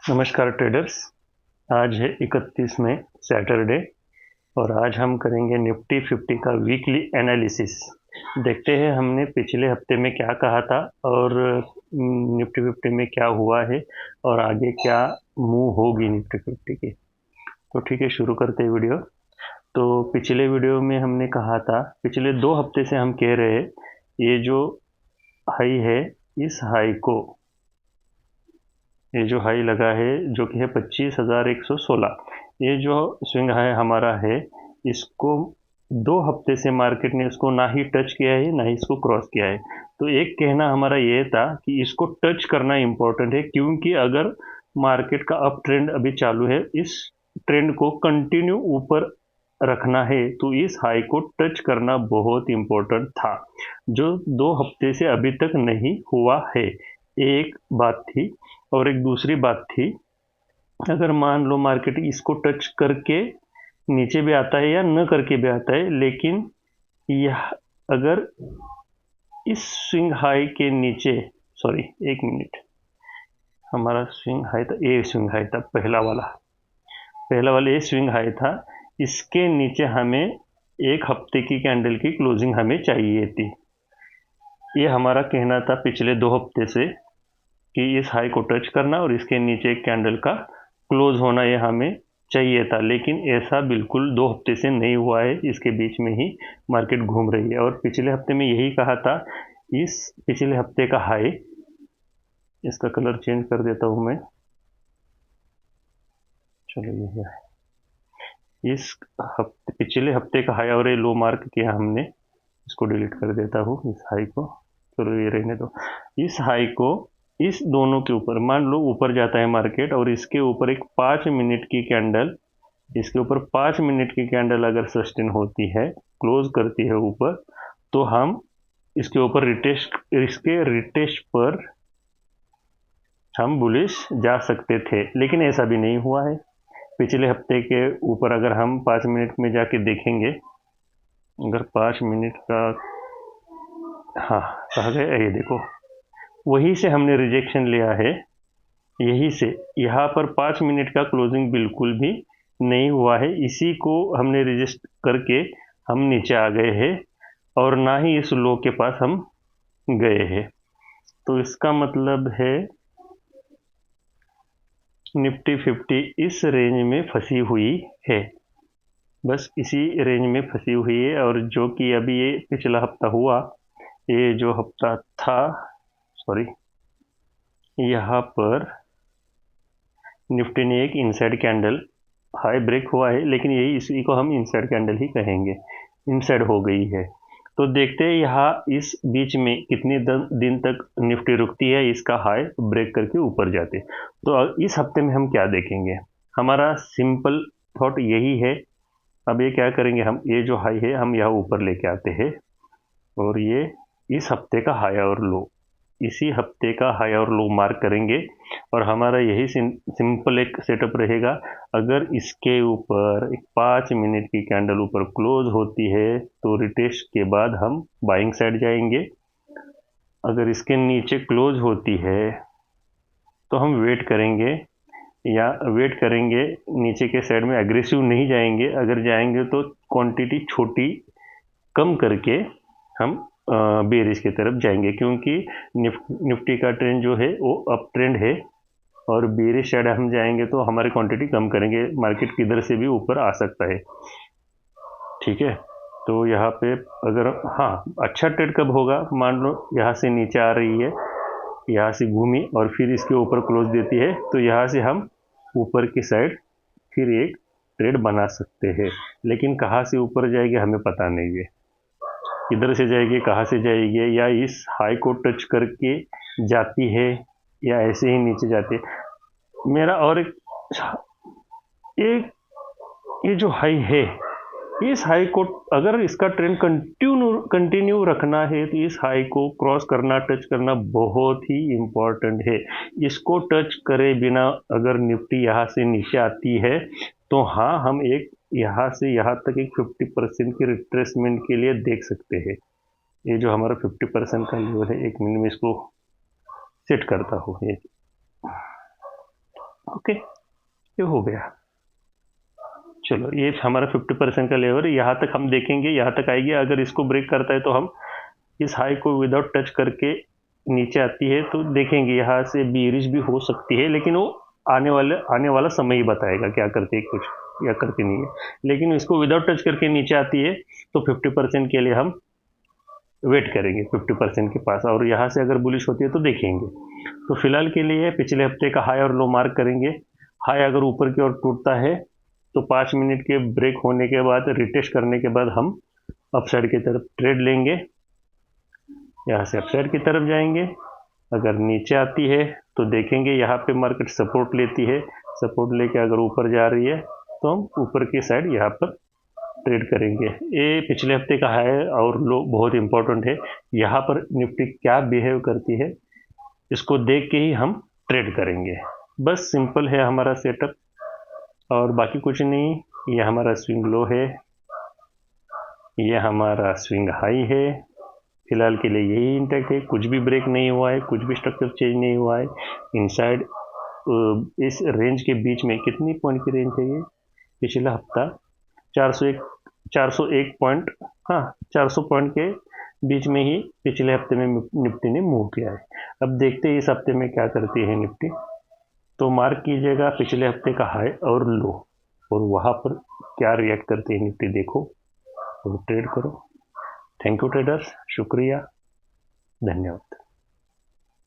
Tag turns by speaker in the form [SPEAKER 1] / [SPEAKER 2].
[SPEAKER 1] नमस्कार ट्रेडर्स। आज है 31 मई सैटरडे और आज हम करेंगे निफ्टी 50 का वीकली एनालिसिस। देखते हैं हमने पिछले हफ्ते में क्या कहा था और निफ्टी 50 में क्या हुआ है और आगे क्या मूव होगी निफ्टी 50 की। तो ठीक है, शुरू करते हैं वीडियो। तो पिछले वीडियो में हमने कहा था, पिछले 2 हफ्ते से हम कह रहे हैं ये जो हाई है, इस हाई को, ये जो हाई लगा है जो कि है 25,116, ये जो स्विंग हाई हमारा है, इसको 2 हफ्ते से मार्केट ने इसको ना ही टच किया है ना ही इसको क्रॉस किया है। तो एक कहना हमारा ये था कि इसको टच करना इम्पोर्टेंट है, क्योंकि अगर मार्केट का अप ट्रेंड अभी चालू है, इस ट्रेंड को कंटिन्यू ऊपर रखना है तो इस हाई को टच करना बहुत इम्पोर्टेंट था, जो 2 हफ्ते से अभी तक नहीं हुआ है। एक बात थी। और एक दूसरी बात थी, अगर मान लो मार्केट इसको टच करके नीचे भी आता है या न करके भी आता है, लेकिन यह अगर इस स्विंग हाई के नीचे, सॉरी एक मिनट, हमारा स्विंग हाई था, ए स्विंग हाई था, पहला वाला ए स्विंग हाई था, इसके नीचे हमें एक हफ्ते की कैंडल की क्लोजिंग हमें चाहिए थी। ये हमारा कहना था पिछले 2 हफ्ते से कि इस हाई को टच करना और इसके नीचे एक कैंडल का क्लोज होना ये हमें चाहिए था, लेकिन ऐसा बिल्कुल 2 हफ्ते से नहीं हुआ है। इसके बीच में ही मार्केट घूम रही है और पिछले हफ्ते में यही कहा था। इस पिछले हफ्ते का हाई, इसका कलर चेंज कर देता हूं मैं, चलो ये है, इस हफ्ते पिछले हफ्ते का हाई और ये लो मार्क किया हमने, इसको डिलीट कर देता हूँ, इस हाई को, चलो ये रहने दो। इस हाई को इस दोनों के ऊपर, मान लो ऊपर जाता है मार्केट और इसके ऊपर एक 5 मिनट की कैंडल, इसके ऊपर 5 मिनट की कैंडल अगर सस्टेन होती है, क्लोज करती है ऊपर, तो हम इसके ऊपर रिटेस्ट पर हम बुलिश जा सकते थे, लेकिन ऐसा भी नहीं हुआ है। पिछले हफ्ते के ऊपर अगर हम 5 मिनट में जाके देखेंगे, अगर 5 मिनट का, हाँ कहा गया, ये देखो, वहीं से हमने रिजेक्शन लिया है, यहीं से यहाँ पर 5 मिनट का क्लोजिंग बिल्कुल भी नहीं हुआ है, इसी को हमने रिजेक्ट करके हम नीचे आ गए हैं और ना ही इस लो के पास हम गए हैं। तो इसका मतलब है निफ्टी 50 इस रेंज में फंसी हुई है, बस इसी रेंज में फंसी हुई है। और जो कि अभी ये पिछला हफ्ता हुआ, ये जो हफ्ता था, सॉरी, यहाँ पर निफ्टी ने एक इनसाइड कैंडल, हाई ब्रेक हुआ है, लेकिन यही इसी को हम इनसाइड कैंडल ही कहेंगे, इनसाइड हो गई है। तो देखते हैं यहाँ इस बीच में कितने दिन तक निफ्टी रुकती है, इसका हाई ब्रेक करके ऊपर जाते। तो इस हफ्ते में हम क्या देखेंगे, हमारा सिंपल थॉट यही है। अब ये क्या करेंगे, हम ये जो हाई है हम यहाँ ऊपर लेके आते हैं और ये इस हफ्ते का हाई और लो, इसी हफ्ते का हाई और लो मार्क करेंगे और हमारा यही सिंपल एक सेटअप रहेगा। अगर इसके ऊपर एक 5 मिनट की कैंडल ऊपर क्लोज होती है तो रिटेस्ट के बाद हम बाइंग साइड जाएंगे। अगर इसके नीचे क्लोज होती है तो हम वेट करेंगे, या वेट करेंगे, नीचे के साइड में एग्रेसिव नहीं जाएंगे, अगर जाएंगे तो क्वांटिटी छोटी कम करके हम बेरिश की तरफ जाएंगे, क्योंकि निफ्टी का ट्रेंड जो है वो अप ट्रेंड है और बेरिश साइड हम जाएंगे तो हमारी क्वांटिटी कम करेंगे, मार्केट किधर से भी ऊपर आ सकता है। ठीक है, तो यहाँ पे अगर, हाँ, अच्छा ट्रेड कब होगा, मान लो यहाँ से नीचे आ रही है, यहाँ से घूमी और फिर इसके ऊपर क्लोज देती है, तो यहाँ से हम ऊपर की साइड फिर एक ट्रेड बना सकते हैं। लेकिन कहाँ से ऊपर जाएगी हमें पता नहीं है, किधर से जाएगी, कहाँ से जाएगी, या इस हाई को टच करके जाती है या ऐसे ही नीचे जाती है। मेरा और एक ये जो हाई है, इस हाई को अगर इसका ट्रेंड कंटिन्यू रखना है तो इस हाई को क्रॉस करना, टच करना बहुत ही इम्पोर्टेंट है। इसको टच करे बिना अगर निफ्टी यहाँ से नीचे आती है तो हाँ, हम एक यहाँ से यहाँ तक एक 50% की रिट्रेसमेंट के लिए देख सकते हैं। ये जो हमारा 50% का लेवल है, एक मिनट में इसको सेट करता हूँ ये, ये हो गया। चलो ये हमारा 50% का लेवल, यहाँ तक हम देखेंगे, यहाँ तक आएगी। अगर इसको ब्रेक करता है तो हम इस हाई को विदाउट टच करके नीचे आती है तो देखेंगे यहाँ से बीरिश भी हो सकती है, लेकिन वो आने वाला समय ही बताएगा क्या करती है कुछ या करती नहीं है। लेकिन इसको विदाउट टच करके नीचे आती है तो 50% के लिए हम वेट करेंगे 50% के पास, और यहाँ से अगर बुलिश होती है तो देखेंगे। तो फिलहाल के लिए पिछले हफ्ते का हाई और लो मार्क करेंगे। हाई अगर ऊपर की ओर टूटता है तो 5 मिनट के ब्रेक होने के बाद, रिटेस्ट करने के बाद हम अपसाइड की तरफ ट्रेड लेंगे। यहाँ से अपसाइड की तरफ जाएंगे। अगर नीचे आती है तो देखेंगे यहाँ पे मार्केट सपोर्ट लेती है, सपोर्ट लेके अगर ऊपर जा रही है तो हम ऊपर की साइड यहाँ पर ट्रेड करेंगे। ये पिछले हफ्ते का हाई और लो बहुत इंपॉर्टेंट है। यहाँ पर निफ्टी क्या बिहेव करती है इसको देख के ही हम ट्रेड करेंगे। बस सिंपल है हमारा सेटअप और बाकी कुछ नहीं। ये हमारा स्विंग लो है, ये हमारा स्विंग हाई है। फिलहाल के लिए यही इंटैक्ट है, कुछ भी ब्रेक नहीं हुआ है, कुछ भी स्ट्रक्चर चेंज नहीं हुआ है। इनसाइड इस रेंज के बीच में कितनी पॉइंट की रेंज है ये, पिछला हफ्ता 401 पॉइंट, हाँ 400 पॉइंट के बीच में ही पिछले हफ्ते में निफ्टी ने मूव किया है। अब देखते हैं इस हफ्ते में क्या करती है निफ्टी। तो मार्क कीजिएगा पिछले हफ्ते का हाई और लो, और वहाँ पर क्या रिएक्ट करती है निफ्टी देखो और ट्रेड करो। थैंक यू ट्रेडर्स, शुक्रिया, धन्यवाद।